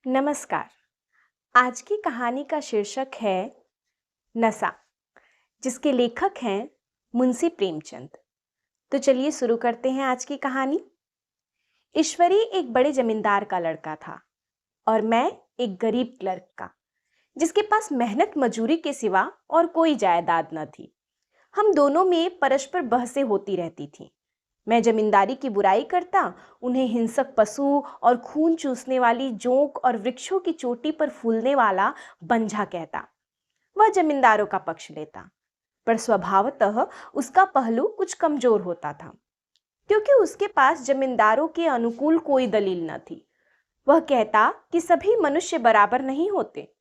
नमस्कार। आज की कहानी का शीर्षक है नशा, जिसके लेखक हैं मुंशी प्रेमचंद। तो चलिए शुरू करते हैं आज की कहानी। ईश्वरी एक बड़े जमींदार का लड़का था और मैं एक गरीब क्लर्क का, जिसके पास मेहनत मजूरी के सिवा और कोई जायदाद न थी। हम दोनों में परस्पर बहसें होती रहती थीं। मैं जमींदारी की बुराई करता, उन्हें हिंसक पशु और खून चूसने वाली जोंक और वृक्षों की चोटी पर फूलने वाला बंझा कहता। वह जमींदारों का पक्ष लेता, पर स्वभावतः उसका पहलू कुछ कमजोर होता था, क्योंकि उसके पास जमींदारों के अनुकूल कोई दलील न थी। वह कहता कि सभी मनुष्य बराबर नहीं होते,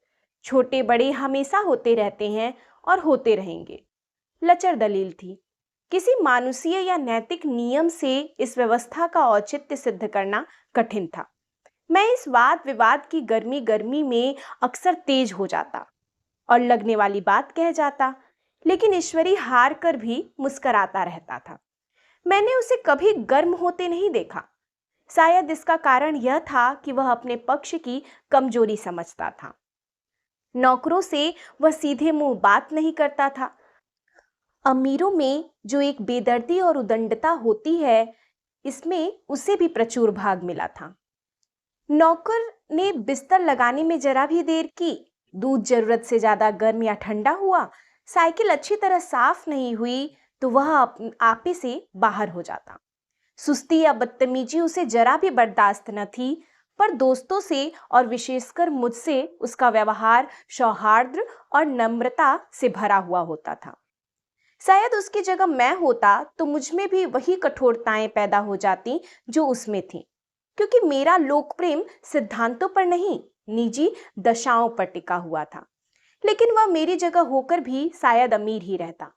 छोटे बड़े हमेशा होते रहते हैं और होते रहेंगे। लचर दलील थी। किसी मानुषीय या नैतिक नियम से इस व्यवस्था का औचित्य सिद्ध करना कठिन था। मैं इस वाद विवाद की गर्मी गर्मी में अक्सर तेज हो जाता और लगने वाली बात कह जाता, लेकिन ईश्वरी हार कर भी मुस्कुराता रहता था। मैंने उसे कभी गर्म होते नहीं देखा। शायद इसका कारण यह था कि वह अपने पक्ष की कमजोरी समझता था। नौकरों से वह सीधे मुंह बात नहीं करता था। अमीरों में जो एक बेदर्दी और उदंडता होती है, इसमें उसे भी प्रचुर भाग मिला था। नौकर ने बिस्तर लगाने में जरा भी देर की, दूध जरूरत से ज्यादा गर्म या ठंडा हुआ, साइकिल अच्छी तरह साफ नहीं हुई तो वह आपे से बाहर हो जाता। सुस्ती या बदतमीजी उसे जरा भी बर्दाश्त न थी, पर दोस्तों से और विशेषकर मुझसे उसका व्यवहार सौहार्द और नम्रता से भरा हुआ होता था। शायद उसकी जगह मैं होता तो मुझ में भी वही कठोरताएं पैदा हो जाती जो उसमें थी, क्योंकि मेरा लोक प्रेम सिद्धांतों पर नहीं, निजी दशाओं पर टिका हुआ था। लेकिन वह मेरी जगह होकर भी शायद अमीर ही रहता,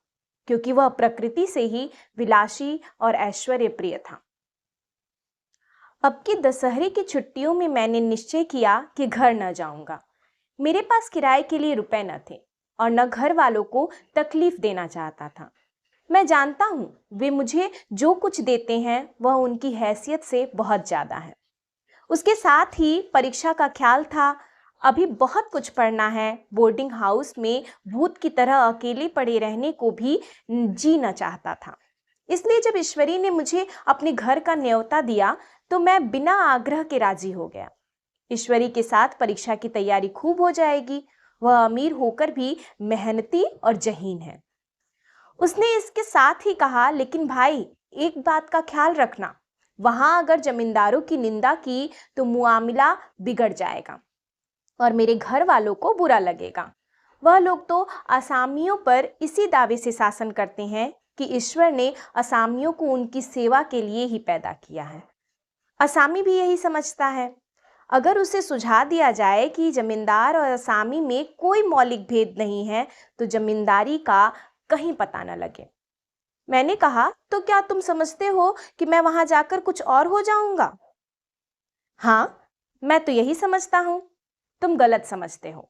क्योंकि वह प्रकृति से ही विलासी और ऐश्वर्य प्रिय था। अब की दशहरे की छुट्टियों में मैंने निश्चय किया कि घर न जाऊंगा। मेरे पास किराए के लिए रुपए न थे और न घर वालों को तकलीफ देना चाहता था। मैं जानता हूं वे मुझे जो कुछ देते हैं वह उनकी हैसियत से बहुत ज्यादा है। उसके साथ ही परीक्षा का ख्याल था। अभी बहुत कुछ पढ़ना है। बोर्डिंग हाउस में भूत की तरह अकेले पड़े रहने को भी जी न चाहता था। इसलिए जब ईश्वरी ने मुझे अपने घर का न्योता दिया तो मैं बिना आग्रह के राजी हो गया। ईश्वरी के साथ परीक्षा की तैयारी खूब हो जाएगी। वह अमीर होकर भी मेहनती और जहीन है। उसने इसके साथ ही कहा, लेकिन भाई एक बात का ख्याल रखना, वहां अगर जमींदारों की निंदा की तो मुआमिला बिगड़ जाएगा और मेरे घर वालों को बुरा लगेगा। वह लोग तो असामियों पर इसी दावे से शासन करते हैं कि ईश्वर ने असामियों को उनकी सेवा के लिए ही पैदा किया है। असामी भी यही समझता है। अगर उसे सुझा दिया जाए कि जमींदार और असामी में कोई मौलिक भेद नहीं है तो जमींदारी का कहीं पता न लगे। मैंने कहा, तो क्या तुम समझते हो कि मैं वहां जाकर कुछ और हो जाऊंगा? हाँ, मैं तो यही समझता हूं। तुम गलत समझते हो।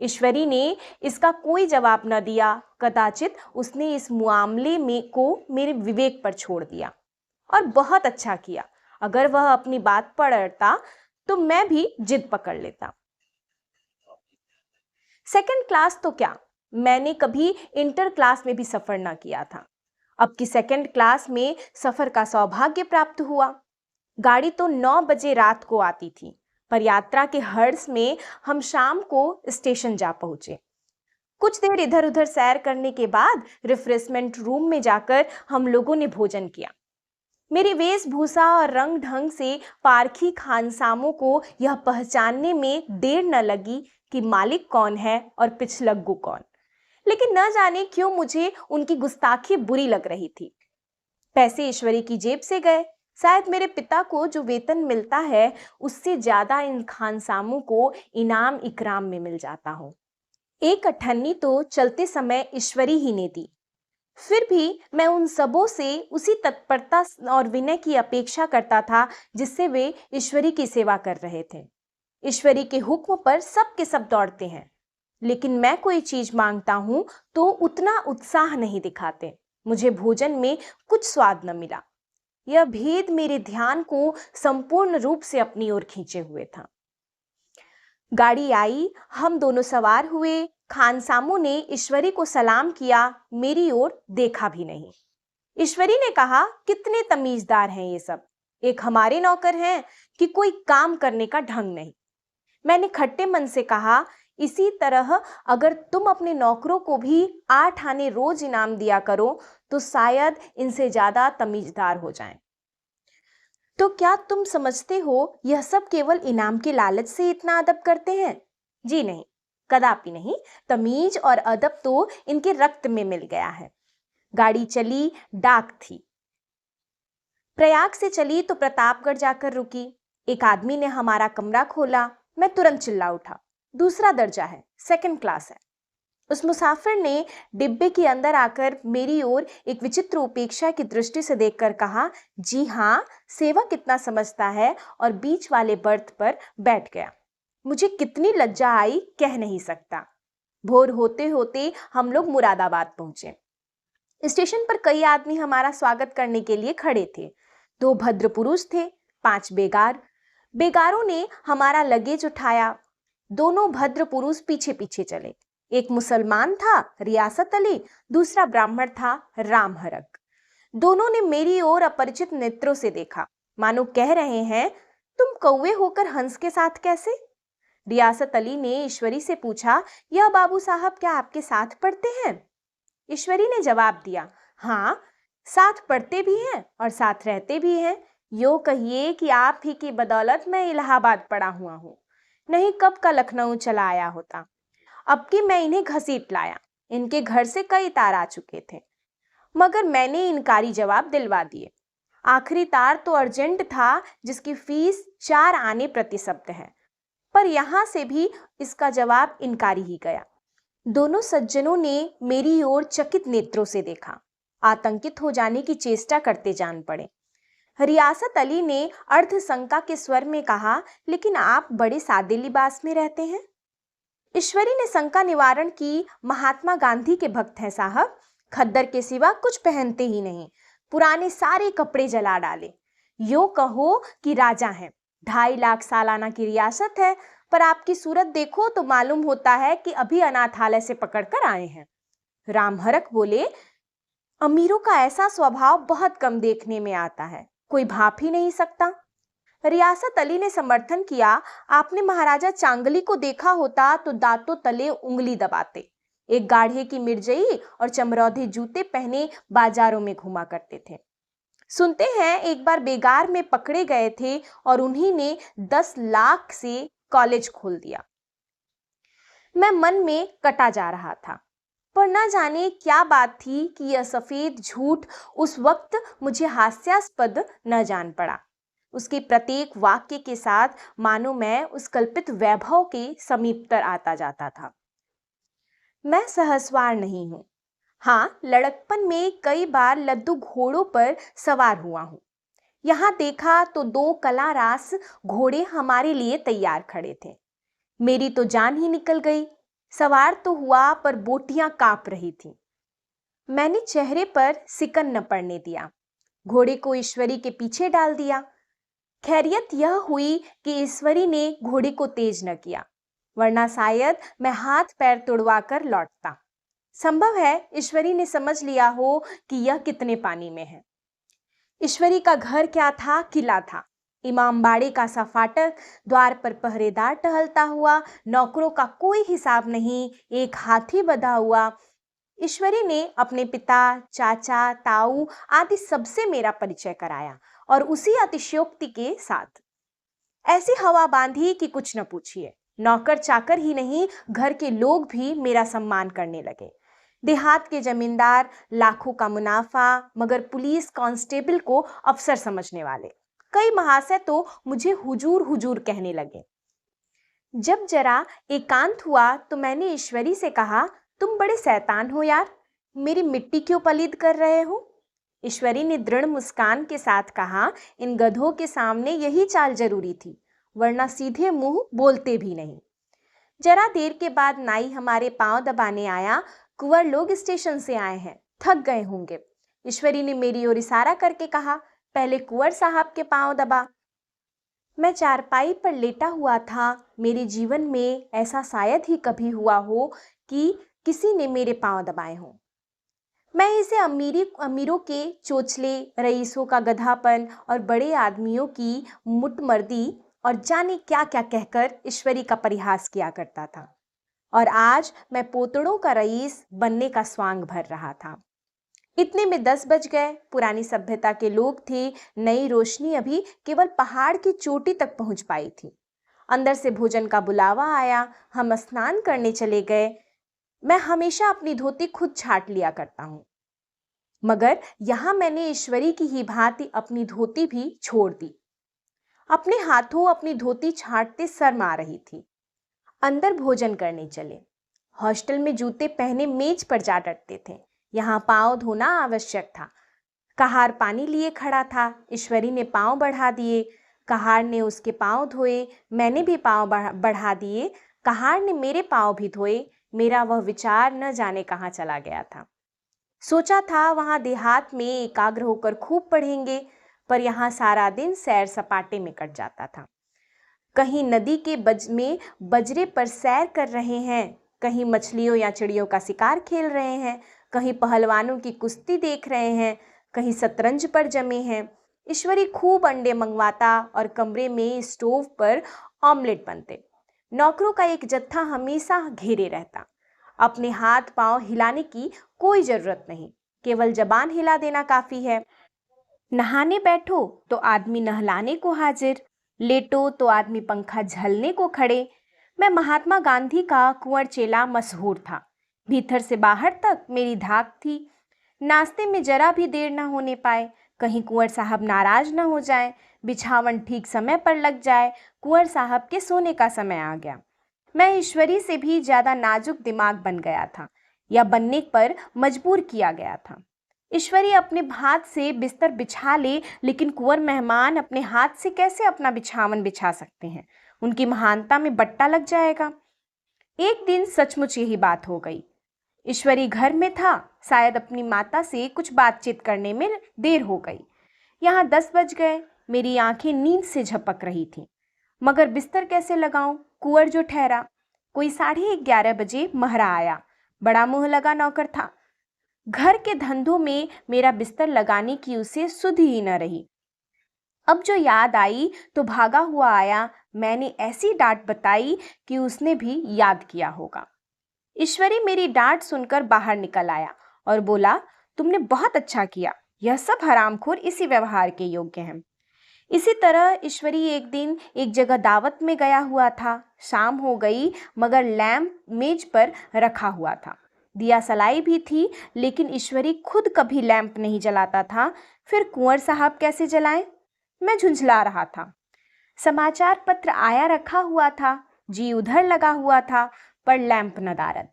ईश्वरी ने इसका कोई जवाब न दिया। कदाचित उसने इस मामले में को मेरे विवेक पर छोड़ दिया और बहुत अच्छा किया। अगर वह अपनी बात पर अड़ता तो मैं भी जिद पकड़ लेता। सेकंड क्लास तो क्या, मैंने कभी इंटर क्लास में भी सफर ना किया था। अब की सेकंड क्लास में सफर का सौभाग्य प्राप्त हुआ। गाड़ी तो 9 बजे रात को आती थी, पर यात्रा के हर्ष में हम शाम को स्टेशन जा पहुंचे। कुछ देर इधर उधर सैर करने के बाद रिफ्रेशमेंट रूम में जाकर हम लोगों ने भोजन किया। मेरी वेशभूषा और रंग ढंग से पारखी खानसामों को यह पहचानने में देर न लगी कि मालिक कौन है और पिछलग्गू कौन। लेकिन न जाने क्यों मुझे उनकी गुस्ताखी बुरी लग रही थी। पैसे ईश्वरी की जेब से गए। शायद मेरे पिता को जो वेतन मिलता है उससे ज्यादा इन खानसामों को इनाम इकराम में मिल जाता हो। एक अठन्नी तो चलते समय ईश्वरी ही ने दी। फिर भी मैं उन सबों से उसी तत्परता और विनय की अपेक्षा करता था जिससे वे ईश्वरी की सेवा कर रहे थे। ईश्वरी के हुक्म पर सब के सब दौड़ते हैं, लेकिन मैं कोई चीज मांगता हूं तो उतना उत्साह नहीं दिखाते। मुझे भोजन में कुछ स्वाद न मिला। यह भेद मेरे ध्यान को संपूर्ण रूप से अपनी ओर खींचे हुए था। गाड़ी आई, हम दोनों सवार हुए। खानसामों ने ईश्वरी को सलाम किया, मेरी ओर देखा भी नहीं। ईश्वरी ने कहा, कितने तमीजदार हैं ये सब, एक हमारे नौकर हैं कि कोई काम करने का ढंग नहीं। मैंने खट्टे मन से कहा, इसी तरह अगर तुम अपने नौकरों को भी 8 आने रोज इनाम दिया करो तो शायद इनसे ज्यादा तमीजदार हो जाएं। तो क्या तुम समझते हो यह सब केवल इनाम के लालच से इतना अदब करते हैं? जी नहीं, कदापि नहीं। तमीज और अदब तो इनके रक्त में मिल गया है। गाड़ी चली, डाक थी। प्रयाग से चली तो प्रतापगढ़ जाकर रुकी। एक आदमी ने हमारा कमरा खोला। मैं तुरंत चिल्ला उठा, दूसरा दर्जा है, सेकंड क्लास है। उस मुसाफिर ने डिब्बे के अंदर आकर मेरी ओर एक विचित्र उपेक्षा की दृष्टि से देखकर कहा, जी हाँ, सेवक कितना समझता है, और बीच वाले बर्थ पर बैठ गया। मुझे कितनी लज्जा आई कह नहीं सकता। भोर होते होते हम लोग मुरादाबाद पहुंचे। स्टेशन पर कई आदमी हमारा स्वागत करने के लिए खड़े थे। 2 भद्र पुरुष थे, 5 बेगार। बेगारों ने हमारा लगेज उठाया। दोनों भद्र पुरुष पीछे पीछे चले। एक मुसलमान था, रियासत अली, दूसरा ब्राह्मण था, राम हरक। दोनों ने मेरी ओर अपरिचित नेत्रों से देखा, मानो कह रहे हैं, तुम कौवे होकर हंस के साथ कैसे? रियासत अली ने ईश्वरी से पूछा, यह बाबू साहब क्या आपके साथ पढ़ते हैं? ईश्वरी ने जवाब दिया, हाँ, साथ पढ़ते भी हैं और साथ रहते भी हैं। यो कहिए कि आप ही की बदौलत मैं इलाहाबाद पड़ा हुआ हूँ, नहीं कब का लखनऊ चला आया होता। अब कि मैं इन्हें घसीट लाया। इनके घर से कई तार आ चुके थे, मगर मैंने इनकारी जवाब दिलवा दिए। आखिरी तार तो अर्जेंट था, जिसकी फीस 4 आने प्रति शब्द है, पर यहां से भी इसका जवाब इनकारी ही गया। दोनों सज्जनों ने मेरी ओर चकित नेत्रों से देखा, आतंकित हो जाने की चेष्टा करते जान पड़े। रियासत अली ने अर्धशंका के स्वर में कहा, लेकिन आप बड़े सादे लिबास में रहते हैं। ईश्वरी ने शंका निवारण की, महात्मा गांधी के भक्त हैं साहब, खद्दर के सिवा कुछ पहनते ही नहीं, पुराने सारे कपड़े जला डाले। यो कहो कि राजा हैं, 2.5 लाख सालाना की रियासत है, पर आपकी सूरत देखो तो मालूम होता है कि अभी अनाथालय से पकड़कर आए हैं। राम हरक बोले, अमीरों का ऐसा स्वभाव बहुत कम देखने में आता है, कोई भाप ही नहीं सकता। रियासत अली ने समर्थन किया, आपने महाराजा चांगली को देखा होता तो दांतों तले उंगली दबाते। एक गाढ़े की मिर्जई और चमरौधे जूते पहने बाजारों में घुमा करते थे। सुनते हैं एक बार बेगार में पकड़े गए थे और उन्हीं ने 10 लाख से कॉलेज खोल दिया। मैं मन में कटा जा रहा था, पर न जाने क्या बात थी कि यह सफेद झूठ उस वक्त मुझे हास्यास्पद न जान पड़ा। उसके प्रत्येक वाक्य के साथ मानो मैं उस कल्पित वैभव के समीपतर आता जाता था। मैं सहसवार नहीं हूं। हाँ, लड़कपन में कई बार लद्दू घोड़ों पर सवार हुआ हूं। यहां देखा तो 2 कलारास घोड़े हमारे लिए तैयार खड़े थे। मेरी तो जान ही निकल गई। सवार तो हुआ, पर बोटियां कांप रही थीं। मैंने चेहरे पर सिकन न पड़ने दिया। घोड़े को ईश्वरी के पीछे डाल दिया। खैरियत यह हुई कि ईश्वरी ने घोड़े को तेज न किया, वरना शायद मैं हाथ पैर तुड़वा कर लौटता। संभव है ईश्वरी ने समझ लिया हो कि यह कितने पानी में है। ईश्वरी का घर क्या था, किला था। इमामबाड़े का सा फाटक, द्वार पर पहरेदार टहलता हुआ, नौकरों का कोई हिसाब नहीं, एक हाथी बंधा हुआ। ईश्वरी ने अपने पिता, चाचा, ताऊ आदि सबसे मेरा परिचय कराया, और उसी अतिशयोक्ति के साथ। ऐसी हवा बांधी कि कुछ न पूछिए। नौकर चाकर ही नहीं, घर के लोग भी मेरा सम्मान करने लगे। देहात के जमींदार लाखों का मुनाफा, मगर पुलिस कांस्टेबल को अफसर समझने वाले। कई महाशय तो मुझे हुजूर हुजूर कहने लगे। जब जरा एकांत हुआ तो मैंने ईश्वरी से कहा, तुम बड़े शैतान हो यार, मेरी मिट्टी क्यों पलीद कर रहे हो? ईश्वरी ने दृढ़ मुस्कान के साथ कहा, इन गधों के सामने यही चाल जरूरी थी, वरना सीधे मुंह बोलते भी नहीं। जरा देर के बाद नाई हमारे पांव दबाने आया। कुंवर लोग स्टेशन से आए हैं, थक गए होंगे। ईश्वरी ने मेरी ओर इशारा करके कहा, पहले कुंवर साहब के पांव दबा। मैं चारपाई पर लेटा हुआ था। मेरे जीवन में ऐसा शायद ही कभी हुआ हो कि किसी ने मेरे पांव दबाए हों। मैं इसे अमीरों के चोचले, रईसों का गधापन और बड़े आदमियों की मुटमर्दी और जाने क्या क्या कहकर ईश्वरी का परिहास किया करता था। और आज मैं पोतड़ों का रईस बनने का स्वांग भर रहा था। इतने में 10 बज गए। पुरानी सभ्यता के लोग थे। नई रोशनी अभी केवल पहाड़ की चोटी तक पहुंच पाई थी। अंदर से भोजन का बुलावा आया। हम स्नान करने चले गए। मैं हमेशा अपनी धोती खुद छाट लिया करता हूं, मगर यहां मैंने ईश्वरी की ही भांति अपनी धोती भी छोड़ दी। अपने हाथों अपनी धोती छाटते शर्म आ रही थी। अंदर भोजन करने चले। हॉस्टल में जूते पहने मेज पर जा डटते थे। यहाँ पांव धोना आवश्यक था। कहार पानी लिए खड़ा था। ईश्वरी ने पांव बढ़ा दिए। कहार ने उसके पांव धोए। मैंने भी पांव बढ़ा दिए। कहार ने मेरे पांव भी धोए। मेरा वह विचार न जाने कहाँ चला गया था। सोचा था वहां देहात में एकाग्र होकर खूब पढ़ेंगे, पर यहाँ सारा दिन सैर सपाटे में कट जाता था। कहीं नदी के में बजरे पर सैर कर रहे हैं, कहीं मछलियों या चिड़ियों का शिकार खेल रहे हैं, कहीं पहलवानों की कुश्ती देख रहे हैं, कहीं शतरंज पर जमे हैं। ईश्वरी खूब अंडे मंगवाता और कमरे में स्टोव पर ऑमलेट बनते। नौकरों का एक जत्था हमेशा घेरे रहता। अपने हाथ पांव हिलाने की कोई जरूरत नहीं, केवल जबान हिला देना काफी है। नहाने बैठो तो आदमी नहलाने को हाजिर, लेटो तो आदमी पंखा झलने को खड़े। मैं महात्मा गांधी का कुंवर चेला मशहूर था। भीतर से बाहर तक मेरी धाक थी। नाश्ते में जरा भी देर न होने पाए, कहीं कुंवर साहब नाराज न हो जाए, बिछावन ठीक समय पर लग जाए, कुंवर साहब के सोने का समय आ गया। मैं ईश्वरी से भी ज्यादा नाजुक दिमाग बन गया था, या बनने पर मजबूर किया गया था। ईश्वरी अपने हाथ से बिस्तर बिछा ले, लेकिन कुंवर मेहमान अपने हाथ से कैसे अपना बिछावन बिछा सकते हैं? उनकी महानता में बट्टा लग जाएगा। एक दिन सचमुच यही बात हो गई। ईश्वरी घर में था। शायद अपनी माता से कुछ बातचीत करने में देर हो गई। यहाँ 10 बज गए। मेरी आंखें नींद से झपक रही थीं, मगर बिस्तर कैसे लगाऊं? कुंवर जो ठहरा। कोई 11:30 बजे महरा आया। बड़ा मुंह लगा नौकर था। घर के धंधों में मेरा बिस्तर लगाने की उसे सुध ही न रही। अब जो याद आई तो भागा हुआ आया। मैंने ऐसी डांट बताई कि उसने भी याद किया होगा। ईश्वरी मेरी डांट सुनकर बाहर निकल आया और बोला, तुमने बहुत अच्छा किया। यह सब हरामखोर इसी व्यवहार के योग्य हैं। इसी तरह ईश्वरी एक दिन एक जगह दावत में गया हुआ था। शाम हो गई, मगर लैंप मेज पर रखा हुआ था। दिया सलाई भी थी, लेकिन ईश्वरी खुद कभी लैंप नहीं जलाता था। फिर कुंवर साहब कैसे जलाएं? मैं झुंझला रहा था। समाचार पत्र आया रखा हुआ था। जी उधर लगा हुआ था, पर लैंप नदारद।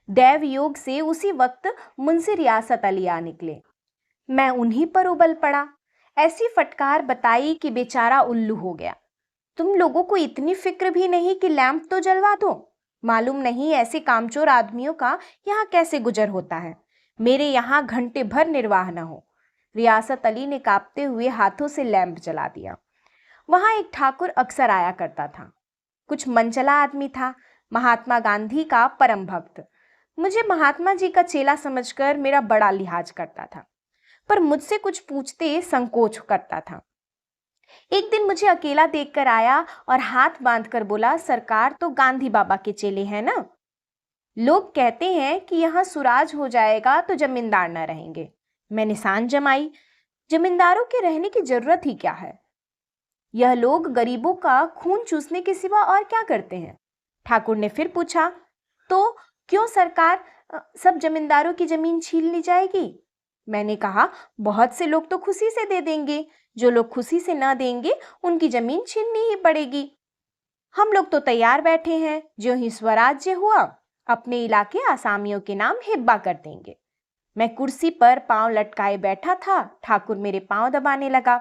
दैव योग से उसी वक्त मुंशी रियासत अली आ निकले। मैं उन्हीं पर उबल पड़ा। ऐसी फटकार बताई कि बेचारा उल्लू हो गया। तुम लोगों को इतनी फिक्र भी नहीं कि लैंप तो जलवा दो? मालूम नहीं ऐसे कामचोर आदमियों का यहाँ कैसे गुजर होता है। मेरे यहाँ घंटे भर निर्वाह न हो। रियासत अली ने कांपते हुए हाथों से लैंप जला दिया। वहां एक ठाकुर अक्सर आया करता था। कुछ मनचला आदमी था, महात्मा गांधी का परम भक्त। मुझे महात्मा जी का चेला समझकर मेरा बड़ा लिहाज करता था, पर मुझसे कुछ पूछते संकोच करता था। एक दिन मुझे अकेला देखकर आया और हाथ बांधकर बोला, सरकार तो गांधी बाबा के चेले हैं ना? लोग कहते हैं कि यहाँ सुराज हो जाएगा तो जमींदार न रहेंगे। मैंने सान जमाई, जमींदारों के रहने की जरूरत ही क्या है? यह लोग गरीबों का खून चूसने के सिवा और क्या करते हैं? ठाकुर ने फिर पूछा, तो क्यों सरकार, सब जमींदारों की जमीन छीन ली जाएगी? मैंने कहा, बहुत से लोग तो खुशी से दे देंगे। जो लोग खुशी से ना देंगे उनकी जमीन छीननी ही पड़ेगी। हम लोग तो तैयार बैठे हैं। जो ही स्वराज्य हुआ अपने इलाके आसामियों के नाम हिब्बा कर देंगे। मैं कुर्सी पर पांव लटकाए बैठा था। ठाकुर मेरे पांव दबाने लगा।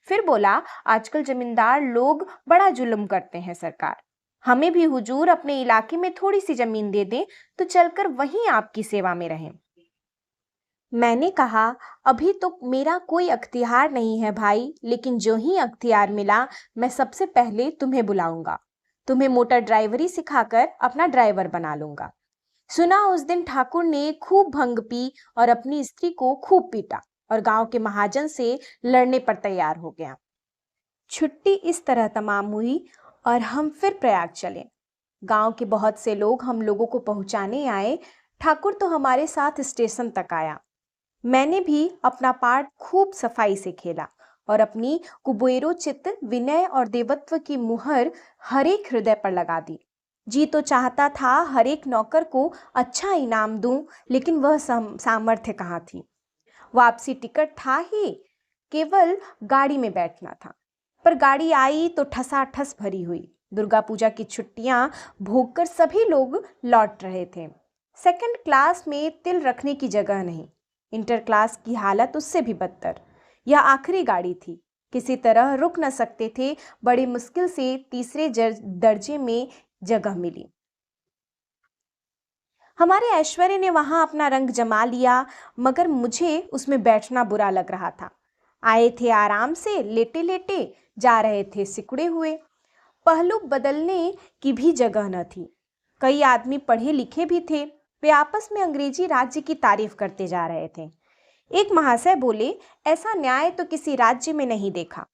फिर बोला, आजकल जमींदार लोग बड़ा जुल्म करते हैं सरकार। हमें भी हुजूर अपने इलाके में थोड़ी सी जमीन दे दें तो चलकर वहीं आपकी सेवा में रहें। मैंने कहा, अभी तो मेरा कोई अख्तियार नहीं है भाई, लेकिन जो ही अख्तियार मिला मैं सबसे पहले तुम्हें बुलाऊंगा। तुम्हें मोटर ड्राइवरी सिखाकर अपना ड्राइवर बना लूंगा। सुना उस दिन ठाकुर ने खूब भंग पी और अपनी स्त्री को खूब पीटा और गांव के महाजन से लड़ने पर तैयार हो गया। छुट्टी इस तरह तमाम हुई और हम फिर प्रयाग चले। गांव के बहुत से लोग हम लोगों को पहुंचाने आए। ठाकुर तो हमारे साथ स्टेशन तक आया। मैंने भी अपना पार्ट खूब सफाई से खेला और अपनी कुबेरोचित विनय और देवत्व की मुहर हर एक हृदय पर लगा दी। जी तो चाहता था हर एक नौकर को अच्छा इनाम दूं, लेकिन वह सामर्थ्य कहाँ थी। वापसी टिकट था ही, केवल गाड़ी में बैठना था। पर गाड़ी आई तो ठसाठस भरी हुई। दुर्गा पूजा की छुट्टियां भोगकर सभी लोग लौट रहे थे। सेकंड क्लास में तिल रखने की जगह नहीं। इंटर क्लास की हालत उससे भी बदतर। यह आखिरी गाड़ी थी, किसी तरह रुक न सकते थे। बड़ी मुश्किल से तीसरे दर्जे में जगह मिली। हमारे ऐश्वर्य ने वहां अपना रंग जमा लिया, मगर मुझे उसमें बैठना बुरा लग रहा था। आए थे आराम से, लेटे लेटे जा रहे थे सिकुड़े हुए। पहलू बदलने की भी जगह न थी। कई आदमी पढ़े लिखे भी थे। वे आपस में अंग्रेजी राज्य की तारीफ करते जा रहे थे। एक महाशय बोले, ऐसा न्याय तो किसी राज्य में नहीं देखा।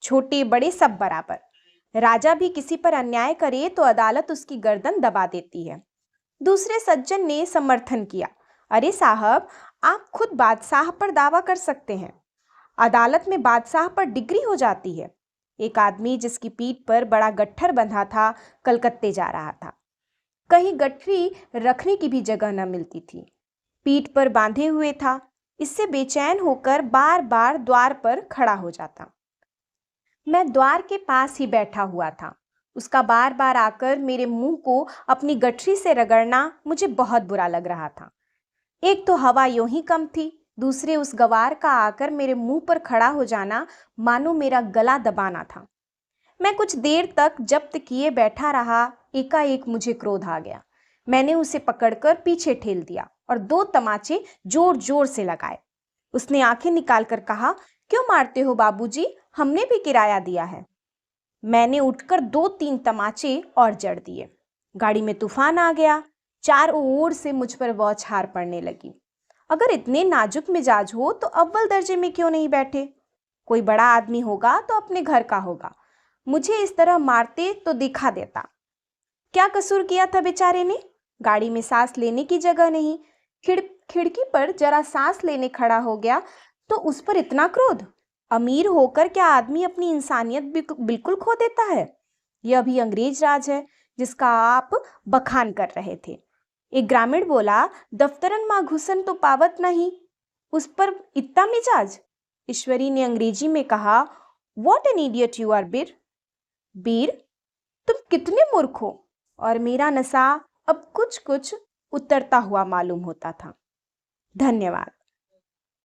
छोटे बड़े सब बराबर। राजा भी किसी पर अन्याय करे तो अदालत उसकी गर्दन दबा देती है। दूसरे सज्जन ने समर्थन किया, अरे साहब, आप खुद बादशाह पर दावा कर सकते हैं। अदालत में बादशाह पर डिग्री हो जाती है। एक आदमी जिसकी पीठ पर बड़ा गट्ठर बंधा था, कलकत्ते जा रहा था। कहीं गठरी रखने की भी जगह न मिलती थी। पीठ पर बांधे हुए था। इससे बेचैन होकर बार बार द्वार पर खड़ा हो जाता। मैं द्वार के पास ही बैठा हुआ था। उसका बार बार आकर मेरे मुंह को अपनी गठरी से रगड़ना मुझे बहुत बुरा लग रहा था। एक तो हवा यूं ही कम थी, दूसरे उस गवार का आकर मेरे मुंह पर खड़ा हो जाना मानो मेरा गला दबाना था। मैं कुछ देर तक जब्त किए बैठा रहा। एकाएक मुझे क्रोध आ गया। मैंने उसे पकड़कर पीछे ठेल दिया और 2 तमाचे जोर जोर से लगाए। उसने आंखें निकालकर कहा, क्यों मारते हो बाबूजी, हमने भी किराया दिया है। मैंने उठकर 2-3 तमाचे और जड़ दिए। गाड़ी में तूफान आ गया। चारों ओर से मुझ पर बौछार पड़ने लगी। अगर इतने नाजुक मिजाज हो तो अव्वल दर्जे में क्यों नहीं बैठे? कोई बड़ा आदमी होगा तो अपने घर का होगा। मुझे इस तरह मारते तो दिखा देता। क्या कसूर किया था बेचारे ने? गाड़ी में सांस लेने की जगह नहीं। खिड़की पर जरा सांस लेने खड़ा हो गया तो उस पर इतना क्रोध। अमीर होकर क्या आदमी अपनी इंसानियत बिल्कुल खो देता है? यह भी अंग्रेज राज है जिसका आप बखान कर रहे थे। एक ग्रामीण बोला, दफ्तरन माँ घुसन तो पावत नहीं, उस पर इतना मिजाज। ईश्वरी ने अंग्रेजी में कहा, what an idiot you are Bir. Bir, तुम कितने मूर्ख हो। और मेरा नशा अब कुछ कुछ उतरता हुआ मालूम होता था। धन्यवाद।